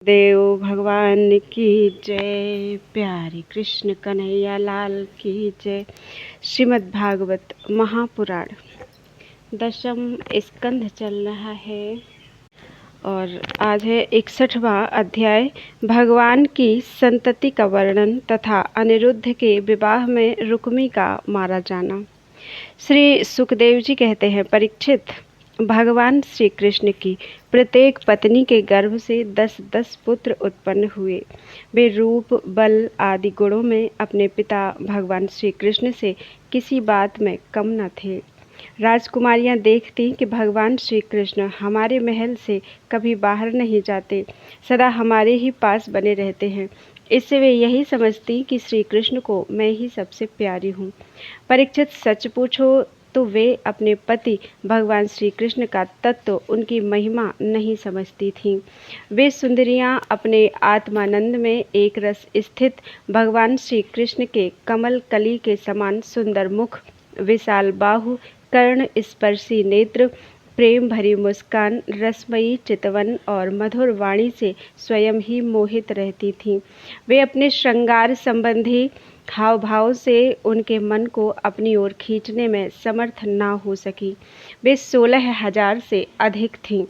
देव भगवान की जय। प्यारे कृष्ण कन्हैया लाल की जय। श्रीमद् भागवत महापुराण दशम स्कंध चल रहा है और आज है 61वां अध्याय। भगवान की संतति का वर्णन तथा अनिरुद्ध के विवाह में रुक्मी का मारा जाना। श्री सुखदेव जी कहते हैं, परीक्षित, भगवान श्री कृष्ण की प्रत्येक पत्नी के गर्भ से 10-10 पुत्र उत्पन्न हुए। वे रूप, बल आदि गुणों में अपने पिता भगवान श्री कृष्ण से किसी बात में कम न थे। राजकुमारियां देखती कि भगवान श्री कृष्ण हमारे महल से कभी बाहर नहीं जाते, सदा हमारे ही पास बने रहते हैं। इससे वे यही समझती कि श्री कृष्ण को मैं ही सबसे प्यारी हूँ। परीक्षित, सच पूछो तो वे अपने पति भगवान श्री कृष्ण का तत्व, उनकी महिमा नहीं समझती थीं। वे सुंदरियां अपने आत्मानंद में एक रस स्थित भगवान श्री कृष्ण के कमल कली के समान सुंदर मुख, विशाल बाहु, कर्ण स्पर्शी नेत्र, प्रेम भरी मुस्कान, रसमयी चितवन और मधुर वाणी से स्वयं ही मोहित रहती थीं। वे अपने श्रृंगार संबंधी हाव भाव से उनके मन को अपनी ओर खींचने में समर्थ ना हो सकी। वे 16,000 से अधिक थीं।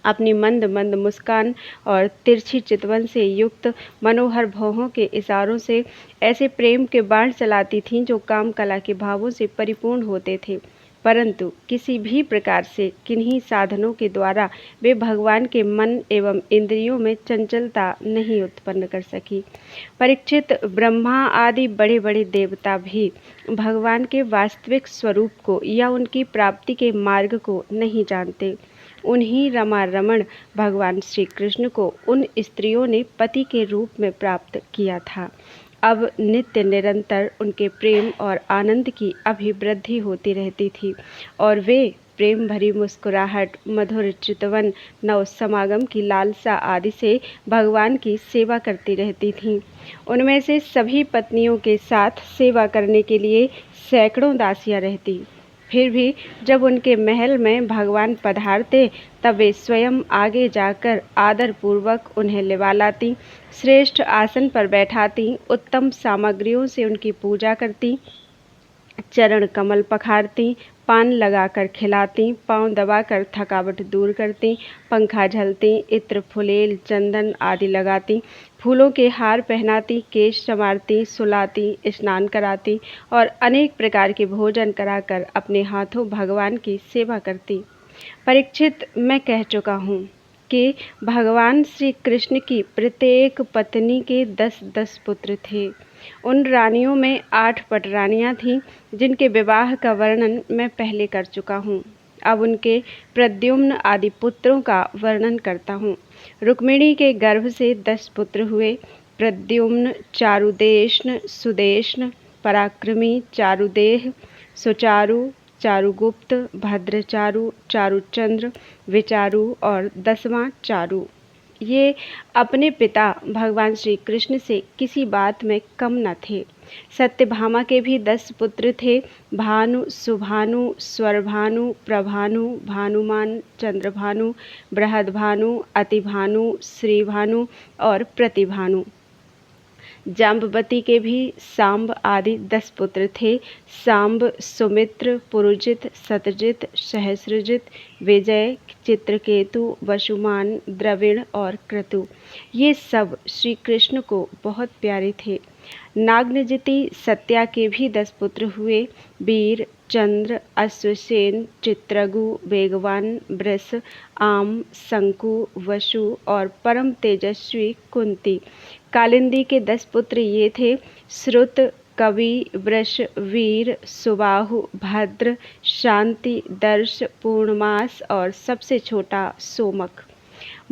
अपनी मंद मंद मुस्कान और तिरछी चितवन से युक्त मनोहर भौहों के इशारों से ऐसे प्रेम के बाण चलाती थीं जो काम कला के भावों से परिपूर्ण होते थे, परंतु किसी भी प्रकार से किन्हीं साधनों के द्वारा वे भगवान के मन एवं इंद्रियों में चंचलता नहीं उत्पन्न कर सकी। परीक्षित, ब्रह्मा आदि बड़े बड़े देवता भी भगवान के वास्तविक स्वरूप को या उनकी प्राप्ति के मार्ग को नहीं जानते। उन्हीं रमा रमण भगवान श्री कृष्ण को उन स्त्रियों ने पति के रूप में प्राप्त किया था। अब नित्य निरंतर उनके प्रेम और आनंद की अभिवृद्धि होती रहती थी और वे प्रेम भरी मुस्कुराहट, मधुर चितवन, नव समागम की लालसा आदि से भगवान की सेवा करती रहती थीं। उनमें से सभी पत्नियों के साथ सेवा करने के लिए सैकड़ों दासियां रहती। फिर भी जब उनके महल में भगवान पधारते तब वे स्वयं आगे जाकर आदर पूर्वक उन्हें लिवा लाती, श्रेष्ठ आसन पर बैठाती, उत्तम सामग्रियों से उनकी पूजा करती, चरण कमल पखारती, पान लगाकर खिलाती, पांव दबाकर थकावट दूर करती, पंखा झलती, इत्र, फुलेल, चंदन आदि लगाती, फूलों के हार पहनाती, केश संवारती, सुलाती, स्नान कराती और अनेक प्रकार के भोजन कराकर अपने हाथों भगवान की सेवा करती। परीक्षित, मैं कह चुका हूँ कि भगवान श्री कृष्ण की प्रत्येक पत्नी के 10-10 पुत्र थे। उन रानियों में 8 पटरानियां थीं जिनके विवाह का वर्णन मैं पहले कर चुका हूँ। अब उनके प्रद्युम्न आदि पुत्रों का वर्णन करता हूँ। रुक्मिणी के गर्भ से 10 पुत्र हुए। प्रद्युम्न, चारुदेष्ण, सुदेष्ण, पराक्रमी, चारुदेह, सुचारु, चारुगुप्त, भद्रचारु, चारुचंद्र, विचारु और 10वां चारु। ये अपने पिता भगवान श्री कृष्ण से किसी बात में कम न थे। सत्यभामा के भी 10 पुत्र थे। भानु, सुभानु, स्वरभानु, प्रभानु, भानुमान, चंद्रभानु, बृहदभानु, अतिभानु, श्रीभानु और प्रतिभानु। जाम्बवती के भी सांब आदि 10 पुत्र थे। सांब, सुमित्र, पुरुजित, सतजित, सहस्रजित, विजय, चित्रकेतु, वसुमान, द्रविण और क्रतु। ये सब श्री कृष्ण को बहुत प्यारे थे। नागनजिति सत्या के भी 10 पुत्र हुए। वीर, चंद्र, अश्वसेन, चित्रगु, वेगवान, वृष, आम, शंकु, वसु और परम तेजस्वी कुंती। कालिंदी के 10 पुत्र ये थे: श्रुत, कवि, वृष, वीर, सुबाहु, भद्र, शांति, दर्श, पूर्णमास और सबसे छोटा सोमक।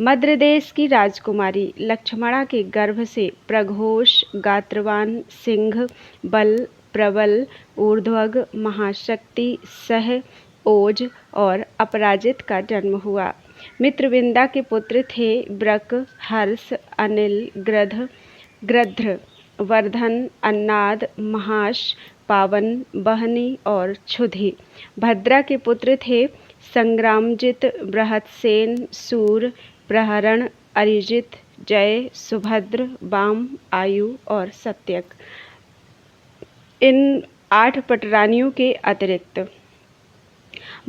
मद्र देश की राजकुमारी लक्ष्मणा के गर्भ से प्रघोष, गात्रवान, सिंह, बल, प्रबल, ऊर्ध्वग, महाशक्ति, सह, ओज और अपराजित का जन्म हुआ। मित्रविंदा के पुत्र थे ब्रक, हर्ष, अनिल, गृध्र, वर्धन, अन्नाद, महाश, पावन, बहनी और क्षुधि। भद्रा के पुत्र थे संग्रामजित, बृहत्सेन, सूर, प्रहरण, अरिजित, जय, सुभद्र, वाम, आयु और सत्यक। इन 8 पटरानियों के अतिरिक्त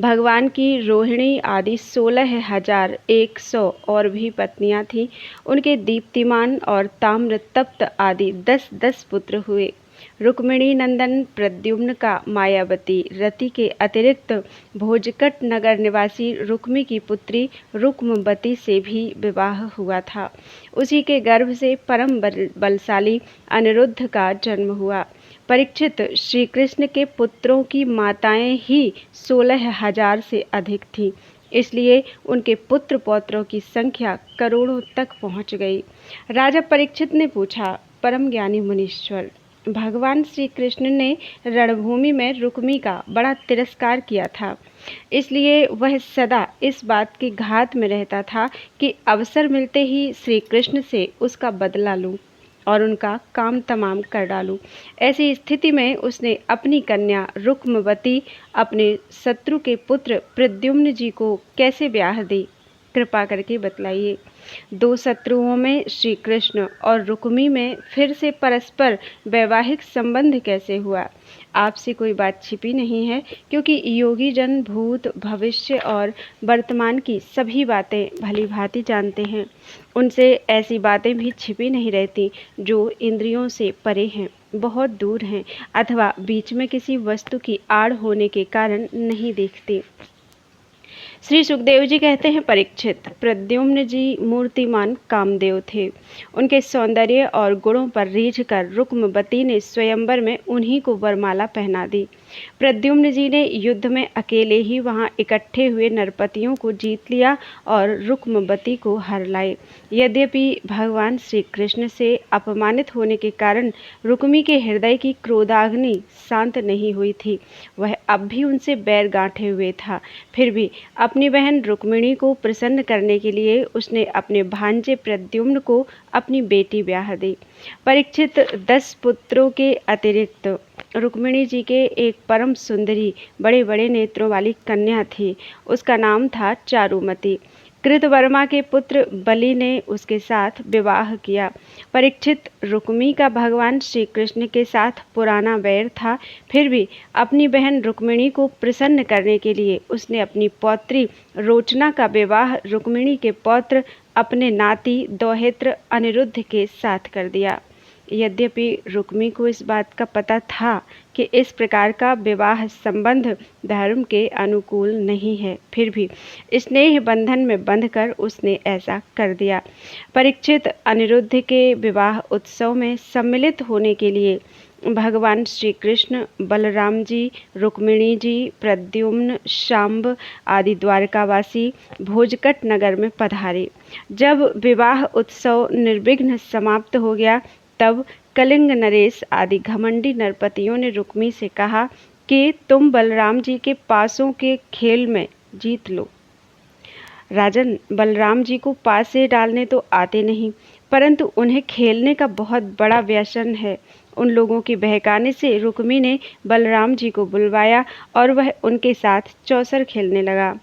भगवान की रोहिणी आदि 16,100 और भी पत्नियां थीं। उनके दीप्तिमान और ताम्र तप्त आदि 10-10 पुत्र हुए। रुक्मिणी नंदन प्रद्युम्न का मायावती रति के अतिरिक्त भोजकट नगर निवासी रुक्मी की पुत्री रुक्मवती से भी विवाह हुआ था। उसी के गर्भ से परम बलशाली अनिरुद्ध का जन्म हुआ। परीक्षित, श्री कृष्ण के पुत्रों की माताएं ही 16,000 से अधिक थीं, इसलिए उनके पुत्र पौत्रों की संख्या करोड़ों तक पहुंच गई। राजा परीक्षित ने पूछा, परम ज्ञानी मुनीश्वर, भगवान श्री कृष्ण ने रणभूमि में रुक्मी का बड़ा तिरस्कार किया था, इसलिए वह सदा इस बात के घात में रहता था कि अवसर मिलते ही श्री कृष्ण से उसका बदला लूं और उनका काम तमाम कर डालूं। ऐसी स्थिति में उसने अपनी कन्या रुक्मवती अपने शत्रु के पुत्र प्रद्युम्न जी को कैसे ब्याह दी, कृपा करके बतलाइए। 2 शत्रुओं में श्री कृष्ण और रुक्मी में फिर से परस्पर वैवाहिक संबंध कैसे हुआ? आपसे कोई बात छिपी नहीं है, क्योंकि योगी जन भूत, भविष्य और वर्तमान की सभी बातें भली भांति जानते हैं। उनसे ऐसी बातें भी छिपी नहीं रहती जो इंद्रियों से परे हैं, बहुत दूर हैं अथवा बीच में किसी वस्तु की आड़ होने के कारण नहीं दिखती। श्री सुखदेव जी कहते हैं, परीक्षित, प्रद्युम्न जी मूर्तिमान कामदेव थे। उनके सौंदर्य और गुणों पर रीझकर रुक्मवती ने स्वयंवर में उन्हीं को वरमाला पहना दी। प्रद्युम्न जी ने युद्ध में अकेले ही वहां इकट्ठे हुए नरपतियों को जीत लिया और रुक्मवती को हर लाए। यद्यपि भगवान श्री कृष्ण से अपमानित होने के कारण रुक्मी के हृदय की क्रोधाग्नि शांत नहीं हुई थी, वह अब भी उनसे बैर गांठे हुए था। फिर भी अपनी बहन रुक्मिणी को प्रसन्न करने के लिए उसने अपने भांजे प्रद्युम्न को अपनी बेटी ब्याह दी। परीक्षित, 10 पुत्रों के अतिरिक्त रुक्मिणी जी के एक परम सुंदरी बड़े बड़े नेत्रों वाली कन्या थी। उसका नाम था चारुमती। कृतवर्मा के पुत्र बलि ने उसके साथ विवाह किया। परीक्षित, रुक्मी का भगवान श्री कृष्ण के साथ पुराना वैर था, फिर भी अपनी बहन रुक्मिणी को प्रसन्न करने के लिए उसने अपनी पौत्री रोचना का विवाह रुक्मिणी के पौत्र अपने नाती दौहित्र अनिरुद्ध के साथ कर दिया। यद्यपि रुक्मी को इस बात का पता था कि इस प्रकार का विवाह संबंध धर्म के अनुकूल नहीं है, फिर भी स्नेह बंधन में बंधकर उसने ऐसा कर दिया। परीक्षित, अनिरुद्ध के विवाह उत्सव में सम्मिलित होने के लिए भगवान श्री कृष्ण, बलराम जी, रुक्मिणी जी, प्रद्युम्न, शांब आदि द्वारकावासी भोजकट नगर में पधारे। जब विवाह उत्सव निर्विघ्न समाप्त हो गया, तब कलिंग नरेश आदि घमंडी नरपतियों ने रुक्मी से कहा कि तुम बलराम जी के पासों के खेल में जीत लो। राजन, बलराम जी को पासे डालने तो आते नहीं, परंतु उन्हें खेलने का बहुत बड़ा व्यसन है। उन लोगों के बहकाने से रुक्मी ने बलराम जी को बुलवाया और वह उनके साथ चौसर खेलने लगा।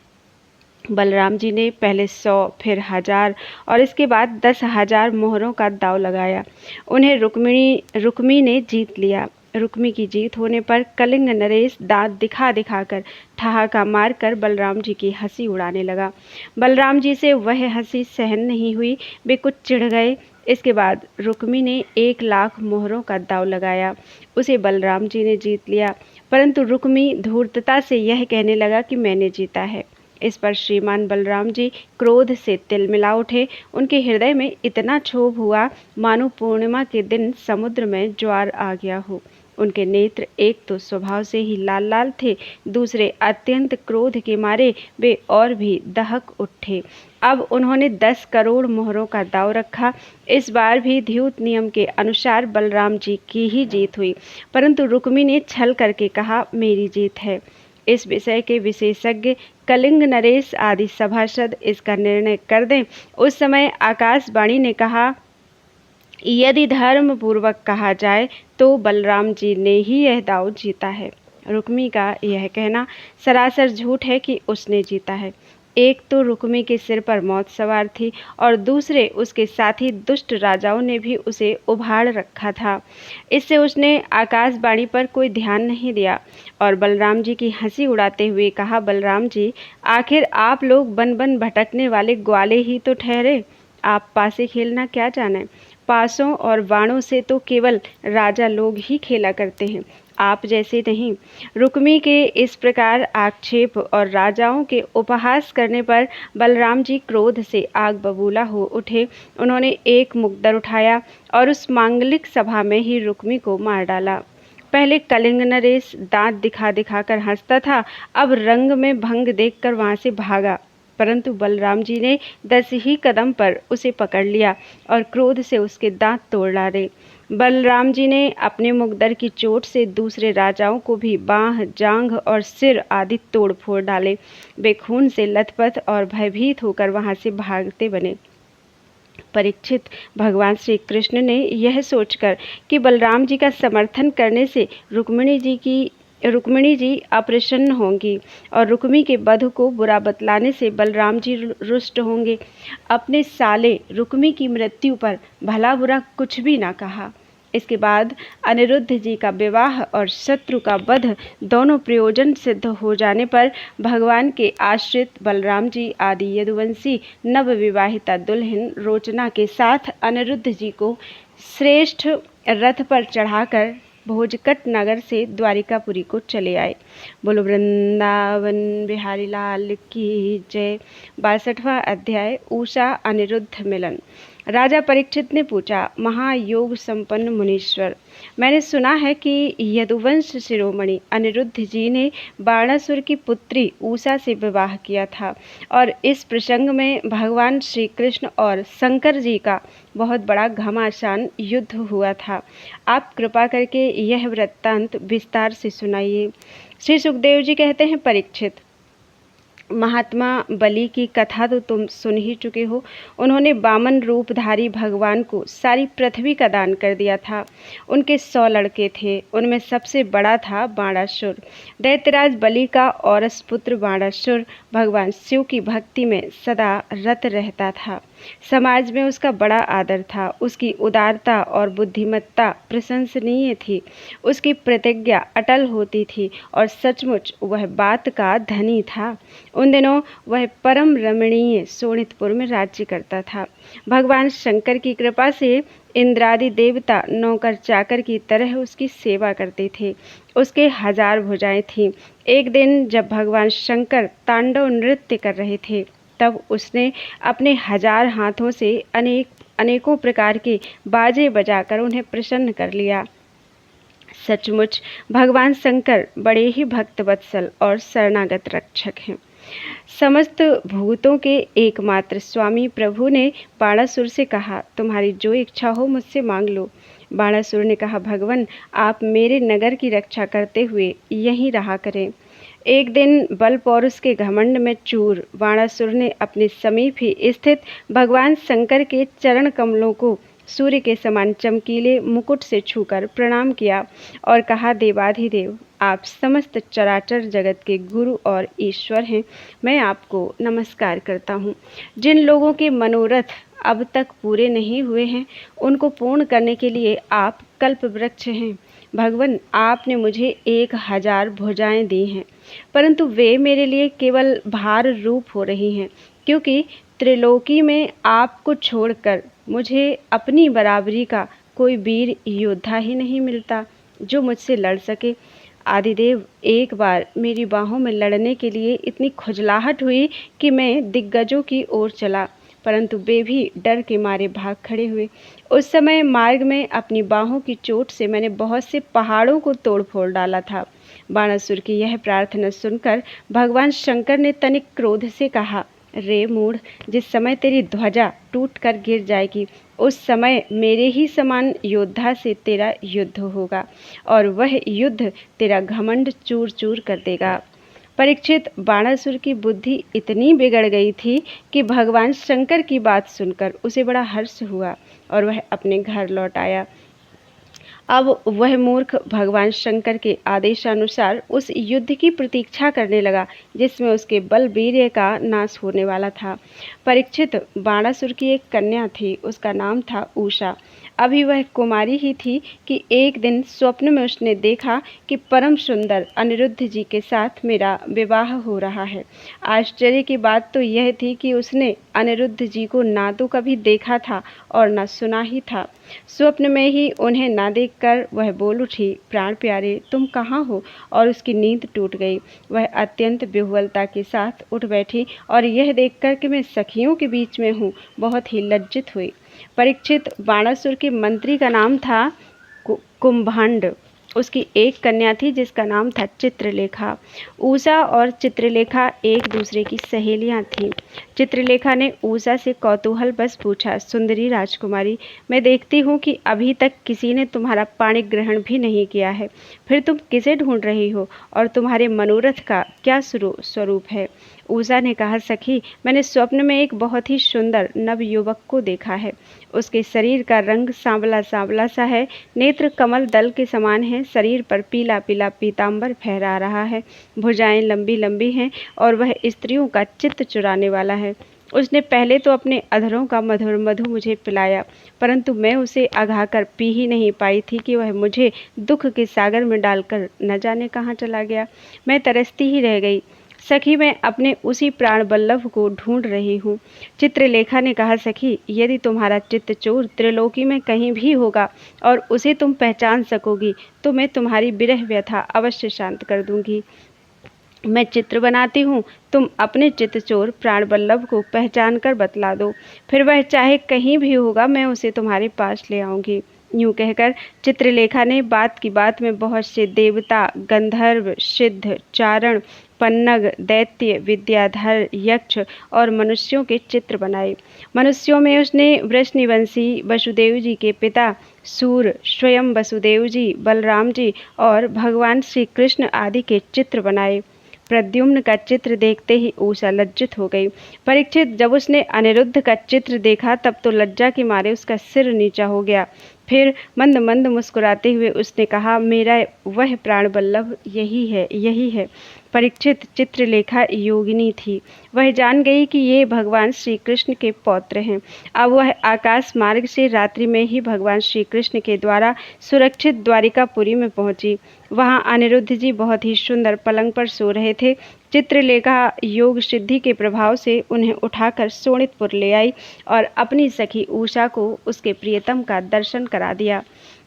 बलराम जी ने पहले 100, फिर 1000 और इसके बाद 10,000 मोहरों का दांव लगाया। उन्हें रुक्मी ने जीत लिया। रुक्मी की जीत होने पर कलिंग नरेश दांत दिखा दिखाकर ठहाका मारकर बलराम जी की हंसी उड़ाने लगा। बलराम जी से वह हंसी सहन नहीं हुई, वे कुछ चिढ़ गए। इसके बाद रुक्मी ने 1,00,000 मोहरों का दांव लगाया। उसे बलराम जी ने जीत लिया, परंतु रुक्मी धूर्तता से यह कहने लगा कि मैंने जीता है। इस पर श्रीमान बलराम जी क्रोध से तिलमिला उठे। उनके हृदय में इतना क्षोभ हुआ मानो पूर्णिमा के दिन समुद्र में ज्वार आ गया हो। उनके नेत्र एक तो स्वभाव से ही लाल लाल थे, दूसरे अत्यंत क्रोध के मारे वे और भी दहक उठे। अब उन्होंने 10 करोड़ मोहरों का दांव रखा। इस बार भी द्यूत नियम के अनुसार बलराम जी की ही जीत हुई, परंतु रुक्मी ने छल करके कहा, मेरी जीत है। इस विषय के विशेषज्ञ कलिंग नरेश आदि सभासद इसका निर्णय कर दें। उस समय आकाशवाणी ने कहा, यदि धर्म पूर्वक कहा जाए तो बलराम जी ने ही यह दांव जीता है। रुक्मी का यह कहना सरासर झूठ है कि उसने जीता है। एक तो रुक्मी के सिर पर मौत सवार थी और दूसरे उसके साथी दुष्ट राजाओं ने भी उसे उभाड़ रखा था। इससे उसने आकाशवाणी पर कोई ध्यान नहीं दिया और बलराम जी की हंसी उड़ाते हुए कहा, बलराम जी, आखिर आप लोग बन बन भटकने वाले ग्वाले ही तो ठहरे। आप पासे खेलना क्या जाने। पासों और बाणों से तो केवल राजा लोग ही खेला करते हैं, आप जैसे नहीं। रुक्मी के इस प्रकार आक्षेप और राजाओं के उपहास करने पर बलराम जी क्रोध से आग बबूला हो उठे। उन्होंने एक मुकदर उठाया और उस मांगलिक सभा में ही रुक्मी को मार डाला। पहले कलिंग नरेश दांत दिखा दिखा कर हंसता था, अब रंग में भंग देखकर वहां से भागा, परंतु बलराम जी ने 10 ही कदम पर उसे पकड़ लिया और क्रोध से उसके दांत तोड़ डाले। बलराम जी ने अपने मुकदर की चोट से दूसरे राजाओं को भी बाह, जांघ और सिर आदि तोड़ फोड़ डाले। वे खून से लथपथ और भयभीत होकर वहां से भागते बने। परीक्षित, भगवान श्री कृष्ण ने यह सोचकर कि बलराम जी का समर्थन करने से रुक्मिणी जी अप्रसन्न होंगी और रुक्मी के वध को बुरा बतलाने से बलराम जी रुष्ट होंगे, अपने साले रुक्मी की मृत्यु पर भला बुरा कुछ भी ना कहा। इसके बाद अनिरुद्ध जी का विवाह और शत्रु का वध दोनों प्रयोजन सिद्ध हो जाने पर भगवान के आश्रित बलराम जी आदि यदुवंशी नवविवाहिता दुल्हन रोचना के साथ अनिरुद्ध जी को श्रेष्ठ रथ पर चढ़ाकर भोजकट नगर से द्वारिकापुरी को चले आए। बोलो वृंदावन बिहारी लाल की जय। 62वां अध्याय, उषा अनिरुद्ध मिलन। राजा परीक्षित ने पूछा, महायोग संपन्न मुनीश्वर, मैंने सुना है कि यदुवंश शिरोमणि अनिरुद्ध जी ने बाणासुर की पुत्री उषा से विवाह किया था और इस प्रसंग में भगवान श्री कृष्ण और शंकर जी का बहुत बड़ा घमासान युद्ध हुआ था। आप कृपा करके यह वृत्तांत विस्तार से सुनाइए। श्री सुखदेव जी कहते हैं, परीक्षित, महात्मा बलि की कथा तो तुम सुन ही चुके हो। उन्होंने वामन रूपधारी भगवान को सारी पृथ्वी का दान कर दिया था। उनके 100 लड़के थे, उनमें सबसे बड़ा था बाणासुर। दैत्यराज बलि का औरस पुत्र बाणासुर भगवान शिव की भक्ति में सदा रत रहता था। समाज में उसका बड़ा आदर था। उसकी उदारता और बुद्धिमत्ता प्रशंसनीय थी। उसकी प्रतिज्ञा अटल होती थी और सचमुच वह बात का धनी था। उन दिनों वह परम रमणीय शोणितपुर में राज्य करता था। भगवान शंकर की कृपा से इंद्रादि देवता नौकर चाकर की तरह उसकी सेवा करते थे। उसके 1000 भुजाएं थीं। एक दिन जब भगवान शंकर तांडव नृत्य कर रहे थे, तब उसने अपने 1000 हाथों से अनेकों प्रकार के बाजे बजाकर उन्हें प्रसन्न कर लिया। सचमुच भगवान शंकर बड़े ही भक्तवत्सल और शरणागत रक्षक हैं। समस्त भूतों के एकमात्र स्वामी प्रभु ने बाणासुर से कहा, तुम्हारी जो इच्छा हो मुझसे मांग लो। बाणासुर ने कहा, भगवान, आप मेरे नगर की रक्षा करते हुए यहीं रहा करें। एक दिन बल पौरुष के घमंड में चूर बाणासुर ने अपने समीप ही स्थित भगवान शंकर के चरण कमलों को सूर्य के समान चमकीले मुकुट से छूकर प्रणाम किया और कहा, देवाधिदेव, आप समस्त चराचर जगत के गुरु और ईश्वर हैं। मैं आपको नमस्कार करता हूँ। जिन लोगों के मनोरथ अब तक पूरे नहीं हुए हैं, उनको पूर्ण करने के लिए आप कल्प वृक्ष हैं। भगवान, आपने मुझे 1000 भुजाएं दी हैं, परंतु वे मेरे लिए केवल भार रूप हो रही हैं, क्योंकि त्रिलोकी में आपको छोड़कर मुझे अपनी बराबरी का कोई वीर योद्धा ही नहीं मिलता जो मुझसे लड़ सके। आदिदेव, एक बार मेरी बाहों में लड़ने के लिए इतनी खुजलाहट हुई कि मैं दिग्गजों की ओर चला, परंतु वे भी डर के मारे भाग खड़े हुए। उस समय मार्ग में अपनी बाहों की चोट से मैंने बहुत से पहाड़ों को तोड़ फोड़ डाला था। बाणासुर की यह प्रार्थना सुनकर भगवान शंकर ने तनिक क्रोध से कहा, रे मूढ़, जिस समय तेरी ध्वजा टूट कर गिर जाएगी, उस समय मेरे ही समान योद्धा से तेरा युद्ध होगा और वह युद्ध तेरा घमंड चूर चूर कर देगा। परीक्षित, बाणासुर की बुद्धि इतनी बिगड़ गई थी कि भगवान शंकर की बात सुनकर उसे बड़ा हर्ष हुआ और वह अपने घर लौट आया। अब वह मूर्ख भगवान शंकर के आदेशानुसार उस युद्ध की प्रतीक्षा करने लगा जिसमें उसके बलवीर्य का नाश होने वाला था। परीक्षित, बाणासुर की एक कन्या थी, उसका नाम था उषा। अभी वह कुमारी ही थी कि एक दिन स्वप्न में उसने देखा कि परम सुंदर अनिरुद्ध जी के साथ मेरा विवाह हो रहा है। आश्चर्य की बात तो यह थी कि उसने अनिरुद्ध जी को ना तो कभी देखा था और न सुना ही था। स्वप्न में ही उन्हें ना देखकर वह बोल उठी, प्राण प्यारे, तुम कहाँ हो? और उसकी नींद टूट गई। वह अत्यंत विह्वलता के साथ उठ बैठी और यह देखकर कि मैं सखियों के बीच में हूँ, बहुत ही लज्जित हुई। परीक्षित, बाणासुर के मंत्री का नाम था कुंभंड। उसकी एक कन्या थी जिसका नाम था चित्रलेखा। उषा और चित्रलेखा एक दूसरे की सहेलियां थीं। चित्रलेखा ने उषा से कौतूहल बस पूछा, सुंदरी राजकुमारी, मैं देखती हूँ कि अभी तक किसी ने तुम्हारा पाणी ग्रहण भी नहीं किया है, फिर तुम किसे ढूंढ रही हो और तुम्हारे मनोरथ का क्या स्वरूप है? उषा ने कहा, सखी, मैंने स्वप्न में एक बहुत ही सुंदर नव युवक को देखा है। उसके शरीर का रंग सांवला सांवला सा है, नेत्र कमल दल के समान है, शरीर पर पीला पीला पीतांबर फहरा रहा है, भुजाएं लंबी लंबी हैं और वह स्त्रियों का चित्त चुराने वाला है। उसने पहले तो अपने अधरों का मधुर मधु मुझे पिलाया, परंतु मैं उसे अघाकर पी ही नहीं पाई थी कि वह मुझे दुख के सागर में डालकर न जाने कहाँ चला गया। मैं तरसती ही रह गई। सखी, मैं अपने उसी प्राण बल्लभ को ढूंढ रही हूँ। चित्रलेखा ने कहा, सखी, यदि तुम्हारा चित्त चोर त्रिलोकी में कहीं भी होगा और उसे तुम पहचान सकोगी तो मैं तुम्हारी विरह व्यथा अवश्य शांत कर दूंगी। मैं चित्र बनाती हूँ, तुम अपने चित्तचोर प्राण बल्लभ को पहचान कर बतला दो, फिर वह चाहे कहीं भी होगा, मैं उसे तुम्हारे पास ले आऊंगी। यूं कहकर चित्रलेखा ने बात की बात में बहुत से देवता, गंधर्व, सिद्ध, चारण, पन्नग, दैत्य, विद्याधर, यक्ष और मनुष्यों के चित्र बनाए। मनुष्यों में उसने वृषनिवंशी वसुदेव जी के पिता सूर, स्वयं वसुदेव जी, बलराम जी और भगवान श्री कृष्ण आदि के चित्र बनाए। प्रद्युम्न का चित्र देखते ही उषा लज्जित हो गई। परीक्षित, जब उसने अनिरुद्ध का चित्र देखा तब तो लज्जा के मारे उसका सिर नीचा हो गया। फिर मंद मंद मुस्कुराते हुए उसने कहा, मेरा वह प्राण बल्लभ यही है। परीक्षित, चित्रलेखा योगिनी थी। वह जान गई कि ये भगवान श्री कृष्ण के पौत्र हैं। अब वह आकाश मार्ग से रात्रि में ही भगवान श्री कृष्ण के द्वारा सुरक्षित द्वारिकापुरी में पहुंची। वहां अनिरुद्ध जी बहुत ही सुंदर पलंग पर सो रहे थे। चित्रलेखा योग सिद्धि के प्रभाव से उन्हें उठाकर शोणितपुर ले आई और अपनी सखी उषा को उसके प्रियतम का दर्शन करा दिया।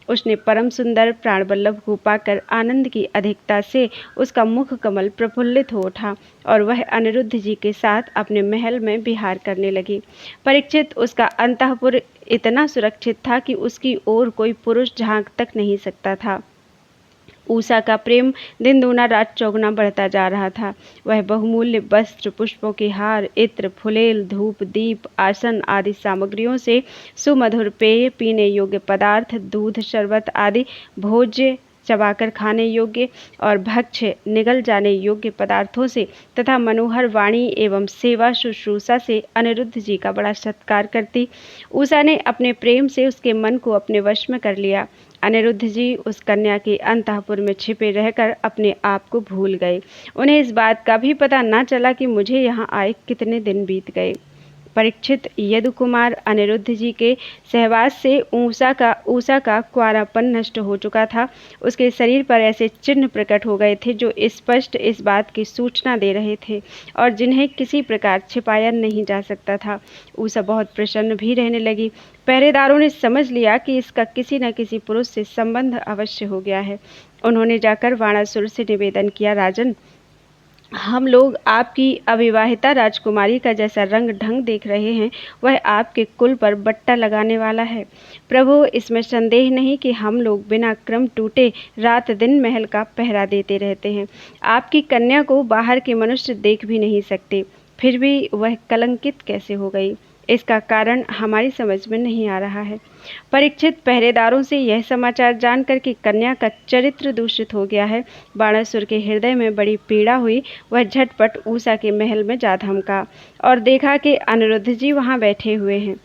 उसने परम सुंदर प्राण बल्लभ को पाकर आनंद की अधिकता से उसका मुख कमल प्रफुल्लित हो उठा और वह अनिरुद्ध जी के साथ अपने महल में विहार करने लगी। परीक्षित, उसका अंतःपुर इतना सुरक्षित था कि उसकी ओर कोई पुरुष झांक तक नहीं सकता था। उषा का प्रेम दिन दूना रात चौगुना बढ़ता जा रहा था। वह बहुमूल्य वस्त्र, पुष्पों के हार, इत्र, फुलेल, धूप, दीप, आसन आदि सामग्रियों से सुमधुर पेय, पीने योग्य पदार्थ, दूध, शरबत आदि भोज्य, चबाकर खाने योग्य और भक्ष्य, निगल जाने योग्य पदार्थों से तथा मनोहर वाणी एवं सेवा शुश्रूषा से अनिरुद्ध जी का बड़ा सत्कार करती। उषा ने अपने प्रेम से उसके मन को अपने वश में कर लिया। अनिरुद्ध जी उस कन्या के अंतःपुर में छिपे रहकर अपने आप को भूल गए। उन्हें इस बात का भी पता न चला कि मुझे यहाँ आए कितने दिन बीत गए। परीक्षित, यदु कुमार अनिरुद्ध जी के सहवास से उषा का कुंवारापन नष्ट हो चुका था। उसके शरीर पर ऐसे चिन्ह प्रकट हो गए थे जो स्पष्ट इस बात की सूचना दे रहे थे और जिन्हें किसी प्रकार छिपाया नहीं जा सकता था। उषा बहुत प्रसन्न भी रहने लगी। पहरेदारों ने समझ लिया कि इसका किसी न किसी पुरुष से संबंध अवश्य हो गया है। उन्होंने जाकर बाणासुर से निवेदन किया, राजन, हम लोग आपकी अविवाहिता राजकुमारी का जैसा रंग ढंग देख रहे हैं वह आपके कुल पर बट्टा लगाने वाला है। प्रभु, इसमें संदेह नहीं कि हम लोग बिना क्रम टूटे रात दिन महल का पहरा देते रहते हैं। आपकी कन्या को बाहर के मनुष्य देख भी नहीं सकते, फिर भी वह कलंकित कैसे हो गई, इसका कारण हमारी समझ में नहीं आ रहा है। परीक्षित, पहरेदारों से यह समाचार जानकर कि कन्या का चरित्र दूषित हो गया है, बाणासुर के हृदय में बड़ी पीड़ा हुई। वह झटपट उषा के महल में जा धमका और देखा कि अनिरुद्ध जी वहां बैठे हुए हैं।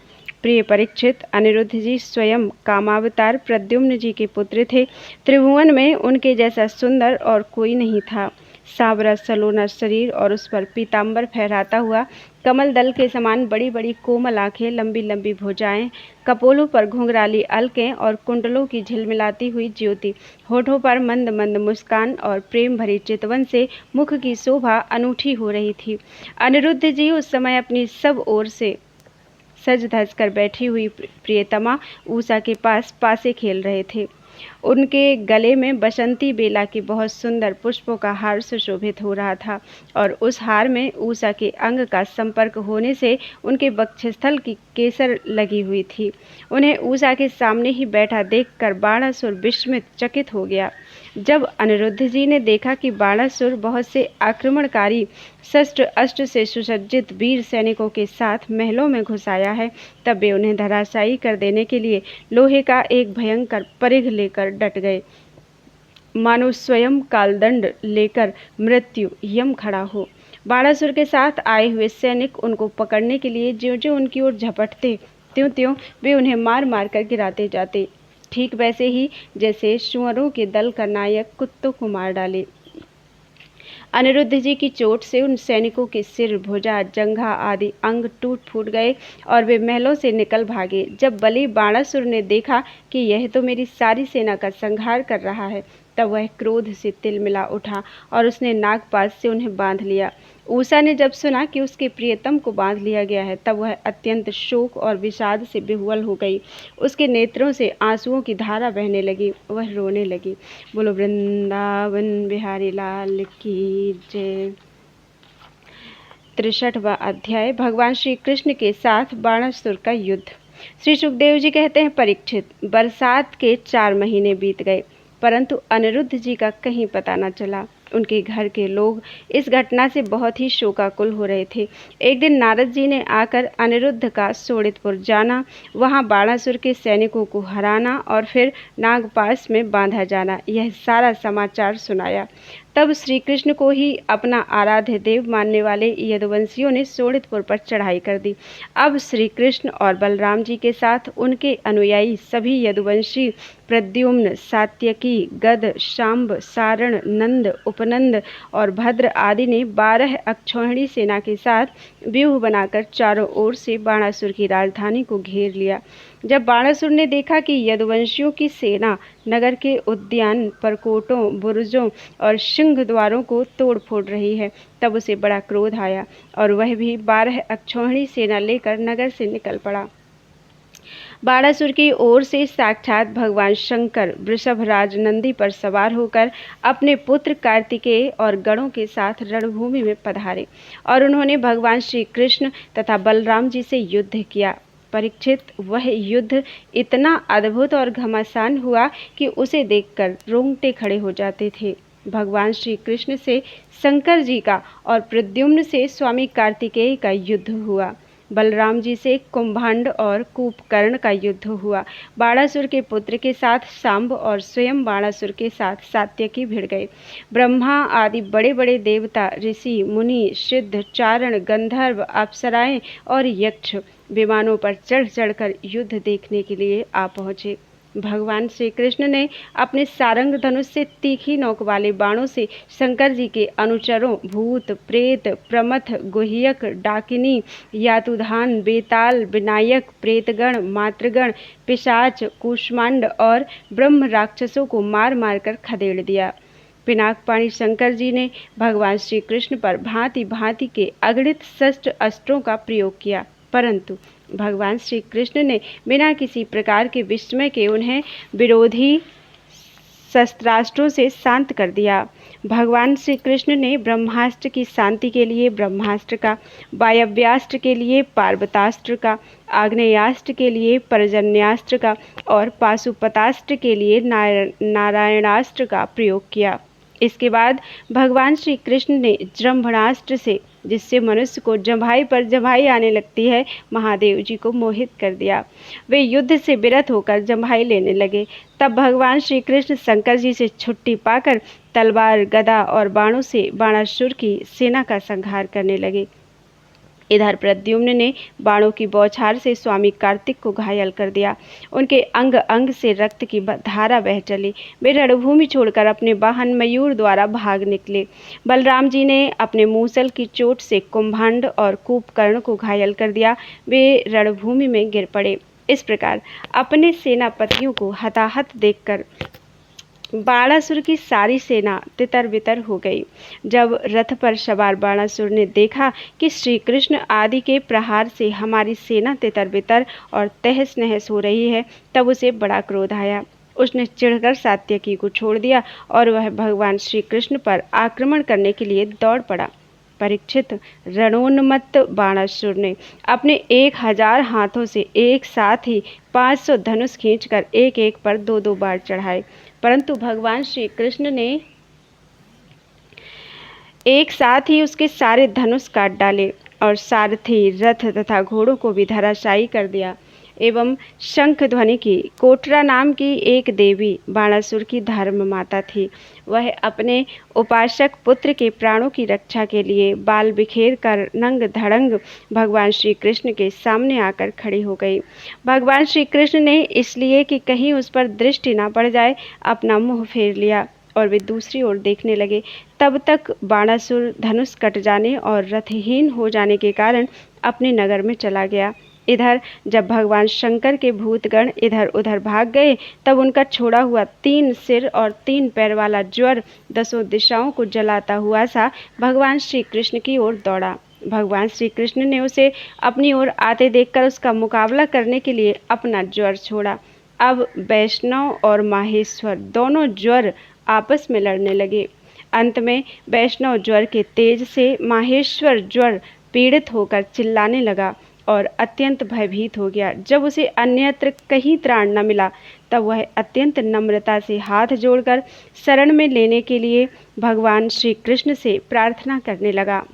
प्रिय परीक्षित, अनिरुद्ध जी स्वयं कामावतार प्रद्युम्न जी के पुत्र थे। त्रिभुवन में उनके जैसा सुंदर और कोई नहीं था। सावरा सलोना शरीर और उस पर पीताम्बर फहराता हुआ कमल दल के समान बड़ी बड़ी कोमल आंखें, लंबी लंबी भुजाएं, कपोलों पर घुंघराली अलकें और कुंडलों की झिलमिलाती हुई ज्योति, होठों पर मंद मंद मुस्कान और प्रेम भरी चितवन से मुख की शोभा अनूठी हो रही थी। अनिरुद्ध जी उस समय अपनी सब ओर से सज धज कर बैठी हुई प्रियतमा ऊषा के पास पासे खेल रहे थे। उनके गले में बसंती बेला के बहुत सुंदर पुष्पों का हार सुशोभित हो रहा था और उस हार में ऊषा के अंग का संपर्क होने से उनके वक्षस्थल की केसर लगी हुई थी। उन्हें ऊषा के सामने ही बैठा देखकर बाणासुर विस्मित चकित हो गया। जब अनिरुद्ध जी ने देखा कि बाणासुर बहुत से आक्रमणकारी शस्त्र अस्त्र से सुसज्जित वीर सैनिकों के साथ महलों में घुस आया है, तब वे उन्हें धराशायी कर देने के लिए लोहे का एक भयंकर परिघ लेकर डट गए, मानो स्वयं कालदंड लेकर मृत्यु यम खड़ा हो। बाणासुर के साथ आए हुए सैनिक उनको पकड़ने के लिए ज्यों ज्यों उनकी ओर झपटते, त्यों त्यों वे उन्हें मार मार कर गिराते जाते, ठीक वैसे ही जैसे सुअरों के दल का नायक कुत्तों को मार डाले। अनिरुद्ध जी की चोट से उन सैनिकों के सिर, भुजा, जंघा आदि अंग टूट फूट गए और वे महलों से निकल भागे। जब बलि बाणासुर ने देखा कि यह तो मेरी सारी सेना का संहार कर रहा है, तब वह क्रोध से तिलमिला उठा और उसने नागपाश से उन्हें बांध लिया। ऊषा ने जब सुना कि उसके प्रियतम को बांध लिया गया है, तब वह अत्यंत शोक और विषाद से विह्वल हो गई। उसके नेत्रों से आंसुओं की धारा बहने लगी, वह रोने लगी। बोलो वृंदावन बिहारी लाल की जय। 63वां अध्याय, भगवान श्री कृष्ण के साथ बाणासुर का युद्ध। श्री सुखदेव जी कहते हैं, परीक्षित, बरसात के 4 महीने बीत गए, परंतु अनिरुद्ध जी का कहीं पता न चला। उनके घर के लोग इस घटना से बहुत ही शोकाकुल हो रहे थे। एक दिन नारद जी ने आकर अनिरुद्ध का शोणितपुर जाना, वहां बाणासुर के सैनिकों को हराना और फिर नागपाश में बांधा जाना, यह सारा समाचार सुनाया। तब श्री कृष्ण को ही अपना आराध्य देव मानने वाले यदुवंशियों ने शोणितपुर पर चढ़ाई कर दी। अब श्री कृष्ण और बलराम जी के साथ उनके अनुयायी सभी यदुवंशी प्रद्युम्न, सात्यकी, गद, शांब, सारण, नंद, उपनंद और भद्र आदि ने 12 अक्षौहिणी सेना के साथ व्यूह बनाकर चारों ओर से बाणासुर की राजधानी को घेर लिया। जब बाणासुर ने देखा कि यदुवंशियों की सेना नगर के उद्यान, परकोटों, बुरुजों और सिंह द्वारों को तोड़ फोड़ रही है, तब उसे बड़ा क्रोध आया और वह भी 12 अक्षौहिणी सेना लेकर नगर से निकल पड़ा। बाणासुर की ओर से साक्षात भगवान शंकर वृषभराज नंदी पर सवार होकर अपने पुत्र कार्तिकेय और गणों के साथ रणभूमि में पधारे और उन्होंने भगवान श्री कृष्ण तथा बलराम जी से युद्ध किया। परीक्षित, वह युद्ध इतना अद्भुत और घमासान हुआ कि उसे देखकर रोंगटे खड़े हो जाते थे। भगवान श्री कृष्ण से शंकर जी का और प्रद्युम्न से स्वामी कार्तिकेय का युद्ध हुआ। बलराम जी से कुंभांड और कूपकर्ण का युद्ध हुआ। बाणासुर के पुत्र के साथ सांब और स्वयं बाणासुर के साथ सात्यकी भिड़ गए। ब्रह्मा आदि बड़े बड़े देवता, ऋषि, मुनि, सिद्ध, चारण, गंधर्व, अप्सराएं और यक्ष विमानों पर चढ़ चढ़कर युद्ध देखने के लिए आ पहुँचे। भगवान श्री कृष्ण ने अपने सारंग धनुष से तीखी नोक वाले बाणों से शंकर जी के अनुचरों भूत, प्रेत, प्रमथ, गुह्यक, डाकिनी, यातुधान, बेताल, विनायक, प्रेतगण, मातृगण, पिशाच, कूष्मांड और ब्रह्म राक्षसों को मार मार कर खदेड़ दिया। पिनाकपाणी शंकर जी ने भगवान श्री कृष्ण पर भांति भांति के अगणित शस्त्र अस्त्रों का प्रयोग किया, परंतु भगवान श्री कृष्ण ने बिना किसी प्रकार के विस्मय के उन्हें विरोधी शस्त्रास्त्रों से शांत कर दिया। भगवान श्री कृष्ण ने ब्रह्मास्त्र की शांति के लिए ब्रह्मास्त्र का, वायव्यास्त्र के लिए पार्वतास्त्र का, आग्नेयास्त्र के लिए पर्जन्यास्त्र का और पाशुपतास्त्र के लिए नारायणास्त्र का प्रयोग किया। इसके बाद भगवान श्री कृष्ण ने जृंभणास्त्र से, जिससे मनुष्य को जम्भाई पर जम्भाई आने लगती है, महादेव जी को मोहित कर दिया। वे युद्ध से विरत होकर जम्भाई लेने लगे। तब भगवान श्री कृष्ण शंकर जी से छुट्टी पाकर तलवार, गदा और बाणों से बाणासुर की सेना का संहार करने लगे। इधर प्रद्युम्न ने बाणों की बौछार से स्वामी कार्तिक को घायल कर दिया। उनके अंग अंग से रक्त की धारा बह चली। वे रणभूमि छोड़कर अपने वाहन मयूर द्वारा भाग निकले। बलराम जी ने अपने मूसल की चोट से कुंभंड और कूपकर्ण को घायल कर दिया। वे रणभूमि में गिर पड़े। इस प्रकार अपने सेनापतियों को हताहत देखकर बाणासुर की सारी सेना तितर बितर हो गई। जब रथ पर सवार बाणासुर ने देखा कि श्री कृष्ण आदि के प्रहार से हमारी सेना तितर बितर और तहस नहस हो रही है, तब उसे बड़ा क्रोध आया। उसने चिढ़कर सात्यकी को छोड़ दिया और वह भगवान श्री कृष्ण पर आक्रमण करने के लिए दौड़ पड़ा। परीक्षित, रणोन्मत्त बाणासुर ने अपने 1000 हाथों से एक साथ ही 500 धनुष खींचकर एक एक पर 2-2 बार चढ़ाए, परंतु भगवान श्री कृष्ण ने एक साथ ही उसके सारे धनुष काट डाले और सारथी, रथ तथा घोड़ों को भी धराशायी कर दिया। एवं शंख ध्वनि की कोटरा नाम की एक देवी बाणासुर की धर्म माता थी। वह अपने उपासक पुत्र के प्राणों की रक्षा के लिए बाल बिखेर कर नंग धड़ंग भगवान श्री कृष्ण के सामने आकर खड़ी हो गई। भगवान श्री कृष्ण ने इसलिए कि कहीं उस पर दृष्टि न पड़ जाए, अपना मुंह फेर लिया और वे दूसरी ओर देखने लगे। तब तक बाणासुर धनुष कट जाने और रथहीन हो जाने के कारण अपने नगर में चला गया। इधर जब भगवान शंकर के भूतगण इधर उधर भाग गए, तब उनका छोड़ा हुआ 3 सिर और 3 पैर वाला ज्वर 10 दिशाओं को जलाता हुआ सा भगवान श्री कृष्ण की ओर दौड़ा। भगवान श्री कृष्ण ने उसे अपनी ओर आते देखकर उसका मुकाबला करने के लिए अपना ज्वर छोड़ा। अब वैष्णव और माहेश्वर दोनों ज्वर आपस में लड़ने लगे। अंत में वैष्णव ज्वर के तेज से माहेश्वर ज्वर पीड़ित होकर चिल्लाने लगा और अत्यंत भयभीत हो गया। जब उसे अन्यत्र कहीं त्राण न मिला, तब वह अत्यंत नम्रता से हाथ जोड़कर शरण में लेने के लिए भगवान श्री कृष्ण से प्रार्थना करने लगा।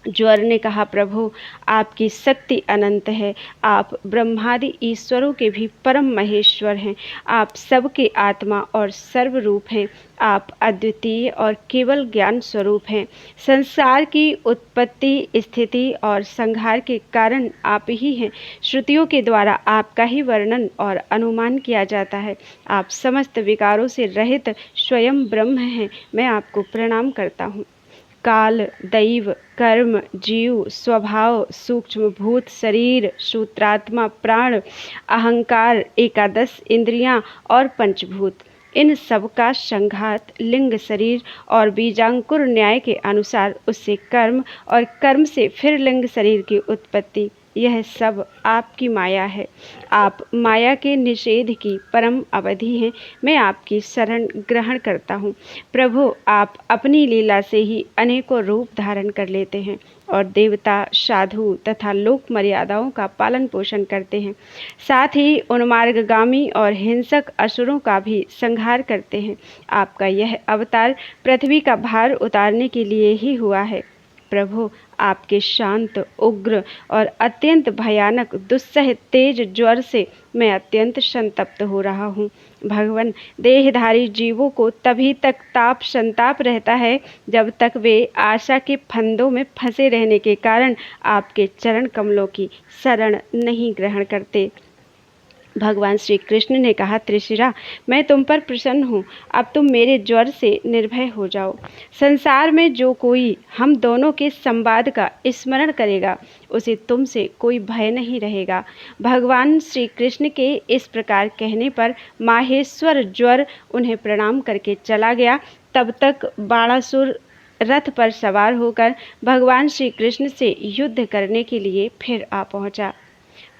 ज्वर ने कहा, प्रभु, आपकी शक्ति अनंत है। आप ब्रह्मादि ईश्वरों के भी परम महेश्वर हैं। आप सबके आत्मा और सर्वरूप हैं। आप अद्वितीय और केवल ज्ञान स्वरूप हैं। संसार की उत्पत्ति, स्थिति और संहार के कारण आप ही हैं। श्रुतियों के द्वारा आपका ही वर्णन और अनुमान किया जाता है। आप समस्त विकारों से रहित स्वयं ब्रह्म हैं। मैं आपको प्रणाम करता हूँ। काल, दैव, कर्म, जीव, स्वभाव, सूक्ष्म भूत, शरीर, सूत्रात्मा, प्राण, अहंकार, 11 इंद्रियां और पंचभूत, इन सब का संघात लिंग शरीर और बीजांकुर न्याय के अनुसार उससे कर्म और कर्म से फिर लिंग शरीर की उत्पत्ति, यह सब आपकी माया है। आप माया के निषेध की परम अवधि हैं। मैं आपकी शरण ग्रहण करता हूँ। प्रभु, आप अपनी लीला से ही अनेकों रूप धारण कर लेते हैं और देवता, साधु तथा लोक मर्यादाओं का पालन पोषण करते हैं। साथ ही उन्मार्गगामी और हिंसक असुरों का भी संहार करते हैं। आपका यह अवतार पृथ्वी का भार उतारने के लिए ही हुआ है। प्रभु, आपके शांत, उग्र और अत्यंत भयानक दुस्सह तेज ज्वर से मैं अत्यंत संतप्त हो रहा हूँ। भगवान, देहधारी जीवों को तभी तक ताप संताप रहता है जब तक वे आशा के फंदों में फंसे रहने के कारण आपके चरण कमलों की शरण नहीं ग्रहण करते। भगवान श्री कृष्ण ने कहा, त्रिशिरा, मैं तुम पर प्रसन्न हूँ। अब तुम मेरे ज्वर से निर्भय हो जाओ। संसार में जो कोई हम दोनों के संवाद का स्मरण करेगा, उसे तुमसे कोई भय नहीं रहेगा। भगवान श्री कृष्ण के इस प्रकार कहने पर माहेश्वर ज्वर उन्हें प्रणाम करके चला गया। तब तक बाणासुर रथ पर सवार होकर भगवान श्री कृष्ण से युद्ध करने के लिए फिर आ पहुँचा।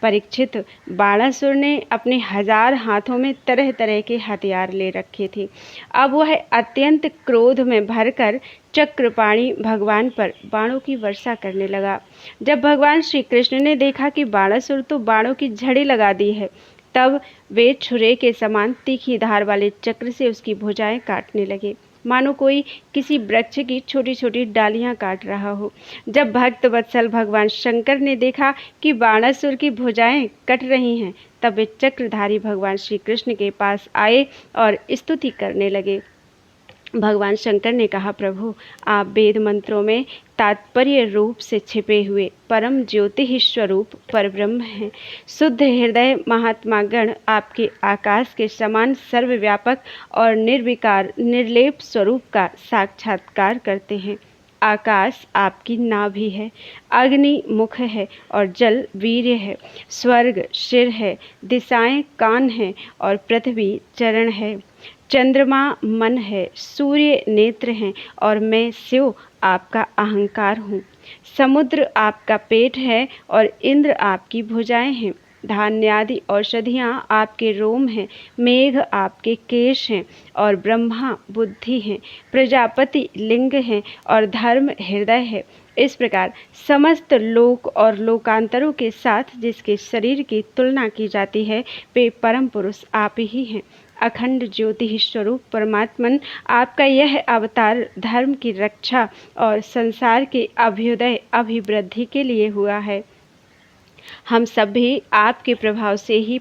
परीक्षित, बाणासुर ने अपने 1000 हाथों में तरह तरह के हथियार ले रखे थे। अब वह अत्यंत क्रोध में भरकर चक्रपाणी भगवान पर बाणों की वर्षा करने लगा। जब भगवान श्री कृष्ण ने देखा कि बाणासुर तो बाणों की झड़ी लगा दी है, तब वे छुरे के समान तीखी धार वाले चक्र से उसकी भुजाएं काटने लगे, मानो कोई किसी वृक्ष की छोटी छोटी डालियां काट रहा हो। जब भक्त वत्सल भगवान शंकर ने देखा कि बाणासुर की भुजाएं कट रही हैं, तब वे चक्रधारी भगवान श्री कृष्ण के पास आए और स्तुति करने लगे। भगवान शंकर ने कहा, प्रभु आप वेद मंत्रों में तात्पर्य रूप से छिपे हुए परम ज्योति ही स्वरूप परब्रह्म हैं। शुद्ध हृदय महात्मा गण आपके आकाश के समान सर्वव्यापक और निर्विकार निर्लेप स्वरूप का साक्षात्कार करते हैं। आकाश आपकी नाभि है, अग्नि मुख है और जल वीर्य है, स्वर्ग सिर है, दिशाएं कान हैं और पृथ्वी चरण है, चंद्रमा मन है, सूर्य नेत्र हैं और मैं शिव आपका अहंकार हूँ। समुद्र आपका पेट है और इंद्र आपकी भुजाएं हैं। धान्यादि औषधियाँ आपके रोम हैं, मेघ आपके केश हैं और ब्रह्मा बुद्धि हैं, प्रजापति लिंग हैं और धर्म हृदय है। इस प्रकार समस्त लोक और लोकांतरों के साथ जिसके शरीर की तुलना की जाती है वे परम पुरुष आप ही हैं। अखंड ज्योति स्वरूप परमात्मन आपका यह अवतार धर्म की रक्षा और संसार के अभ्युदय अभिवृद्धि के लिए हुआ है। हम सब भी आपके प्रभाव से ही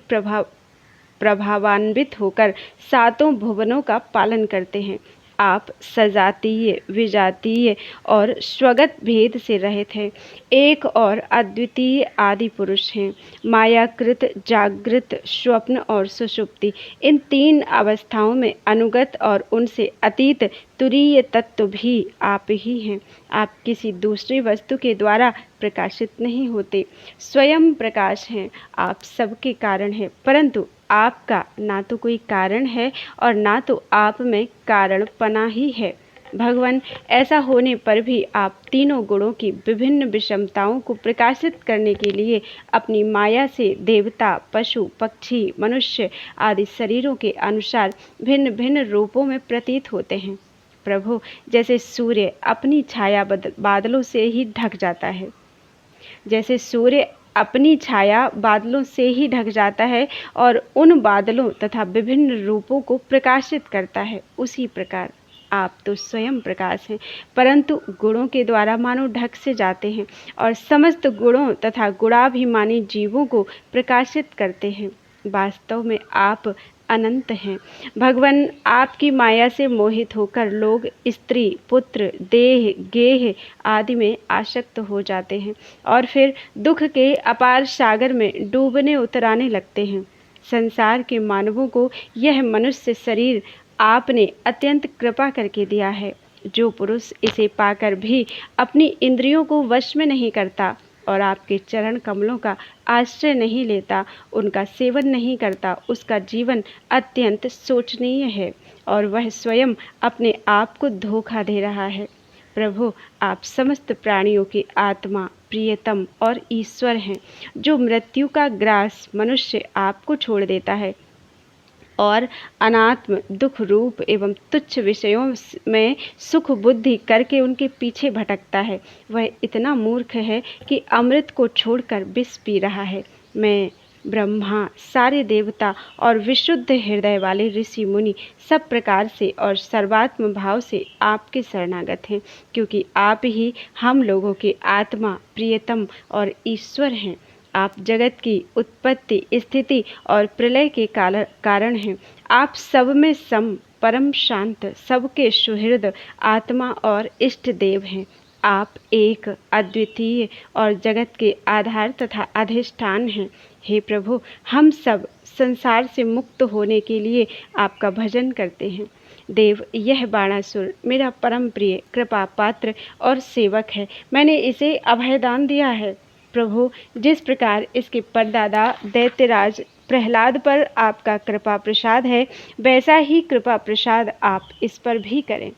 प्रभावान्वित होकर सातों भुवनों का पालन करते हैं। आप सजातीय विजातीय और स्वगत भेद से रहित हैं, एक और अद्वितीय आदि पुरुष हैं। मायाकृत जागृत स्वप्न और सुषुप्ति इन तीन अवस्थाओं में अनुगत और उनसे अतीत तुरीय तत्व भी आप ही हैं। आप किसी दूसरी वस्तु के द्वारा प्रकाशित नहीं होते, स्वयं प्रकाश हैं। आप सबके कारण हैं, परंतु आपका ना तो कोई कारण है और ना तो आप में कारणपना ही है। भगवान, ऐसा होने पर भी आप तीनों गुणों की विभिन्न विषमताओं को प्रकाशित करने के लिए अपनी माया से देवता, पशु, पक्षी, मनुष्य आदि शरीरों के अनुसार भिन्न भिन्न रूपों में प्रतीत होते हैं। प्रभु, जैसे सूर्य अपनी छाया बादलों से ही ढक जाता है, जैसे सूर्य अपनी छाया बादलों से ही ढक जाता है और उन बादलों तथा विभिन्न रूपों को प्रकाशित करता है, उसी प्रकार आप तो स्वयं प्रकाश हैं, परंतु गुणों के द्वारा मानो ढक से जाते हैं और समस्त गुणों तथा गुणाभिमानी जीवों को प्रकाशित करते हैं। वास्तव में आप अनंत हैं। भगवान, आपकी माया से मोहित होकर लोग स्त्री, पुत्र, देह, गेह आदि में आसक्त हो जाते हैं और फिर दुख के अपार सागर में डूबने उतराने लगते हैं। संसार के मानवों को यह मनुष्य शरीर आपने अत्यंत कृपा करके दिया है। जो पुरुष इसे पाकर भी अपनी इंद्रियों को वश में नहीं करता और आपके चरण कमलों का आश्रय नहीं लेता, उनका सेवन नहीं करता, उसका जीवन अत्यंत शोचनीय है और वह स्वयं अपने आप को धोखा दे रहा है। प्रभु, आप समस्त प्राणियों की आत्मा, प्रियतम और ईश्वर हैं। जो मृत्यु का ग्रास मनुष्य आपको छोड़ देता है और अनात्म दुख रूप एवं तुच्छ विषयों में सुख बुद्धि करके उनके पीछे भटकता है, वह इतना मूर्ख है कि अमृत को छोड़कर विष पी रहा है। मैं, ब्रह्मा, सारे देवता और विशुद्ध हृदय वाले ऋषि मुनि सब प्रकार से और सर्वात्म भाव से आपके शरणागत हैं, क्योंकि आप ही हम लोगों के आत्मा, प्रियतम और ईश्वर हैं। आप जगत की उत्पत्ति, स्थिति और प्रलय के कारण हैं। आप सब में सम, परम शांत, सबके सुहृद आत्मा और इष्ट देव हैं। आप एक, अद्वितीय और जगत के आधार तथा अधिष्ठान हैं। हे प्रभु, हम सब संसार से मुक्त होने के लिए आपका भजन करते हैं। देव, यह बाणासुर मेरा परम प्रिय, कृपा पात्र और सेवक है। मैंने इसे अभयदान दिया है। प्रभु, जिस प्रकार इसके परदादा दैत्यराज प्रहलाद पर आपका कृपा प्रसाद है, वैसा ही कृपा प्रसाद आप इस पर भी करें।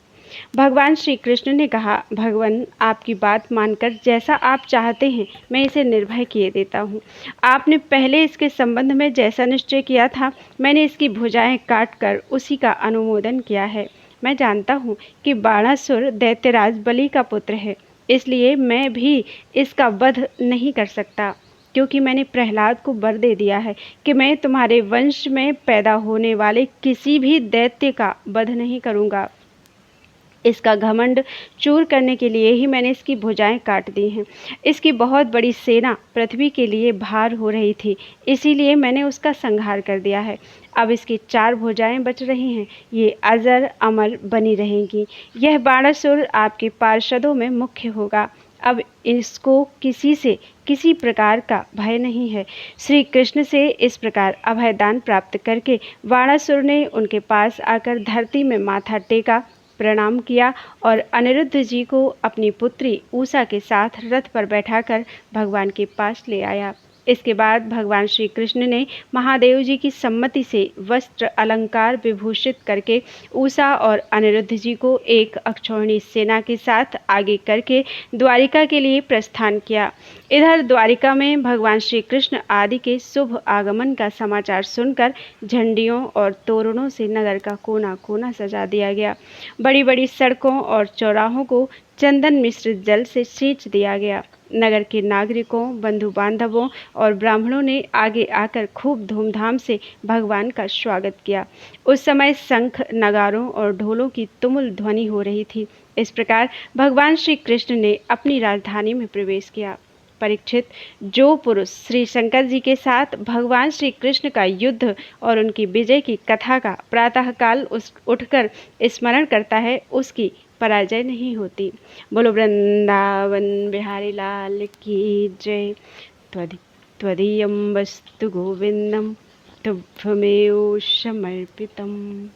भगवान श्री कृष्ण ने कहा, भगवान, आपकी बात मानकर जैसा आप चाहते हैं मैं इसे निर्भय किए देता हूँ। आपने पहले इसके संबंध में जैसा निश्चय किया था, मैंने इसकी भुजाएं काटकर उसी का अनुमोदन किया है। मैं जानता हूँ कि बाणासुर दैत्यराज बलि का पुत्र है, इसलिए मैं भी इसका वध नहीं कर सकता, क्योंकि मैंने प्रहलाद को वर दे दिया है कि मैं तुम्हारे वंश में पैदा होने वाले किसी भी दैत्य का वध नहीं करूँगा। इसका घमंड चूर करने के लिए ही मैंने इसकी भुजाएं काट दी हैं। इसकी बहुत बड़ी सेना पृथ्वी के लिए भार हो रही थी, इसीलिए मैंने उसका संहार कर दिया है। अब इसकी 4 भुजाएं बच रही हैं, ये अजर अमर बनी रहेंगी। यह बाणासुर आपके पार्षदों में मुख्य होगा। अब इसको किसी से किसी प्रकार का भय नहीं है। श्री कृष्ण से इस प्रकार अभयदान प्राप्त करके बाणासुर ने उनके पास आकर धरती में माथा टेका, प्रणाम किया और अनिरुद्ध जी को अपनी पुत्री उषा के साथ रथ पर बैठाकर भगवान के पास ले आया। इसके बाद भगवान श्री कृष्ण ने महादेव जी की सम्मति से वस्त्र अलंकार विभूषित करके उषा और अनिरुद्ध जी को एक अक्षौहिणी सेना के साथ आगे करके द्वारिका के लिए प्रस्थान किया। इधर द्वारिका में भगवान श्री कृष्ण आदि के शुभ आगमन का समाचार सुनकर झंडियों और तोरणों से नगर का कोना कोना सजा दिया गया। बड़ी बड़ी सड़कों और चौराहों को चंदन मिश्रित जल से सींच दिया गया। नगर के नागरिकों, बंधु बांधवों और ब्राह्मणों ने आगे आकर खूब धूमधाम से भगवान का स्वागत किया। उस समय शंख, नगारों और ढोलों की तुमुल ध्वनि हो रही थी। इस प्रकार भगवान श्री कृष्ण ने अपनी राजधानी में प्रवेश किया। परीक्षित, जो पुरुष श्री शंकर जी के साथ भगवान श्री कृष्ण का युद्ध और उनकी विजय की कथा का प्रातःकाल उठकर स्मरण करता है, उसकी पराजय नहीं होती। बोलो वृंदावन बिहारी लाल की जय। त्वदीयं वस्तु गोविंदम तुभ्यमेव समर्पितम्।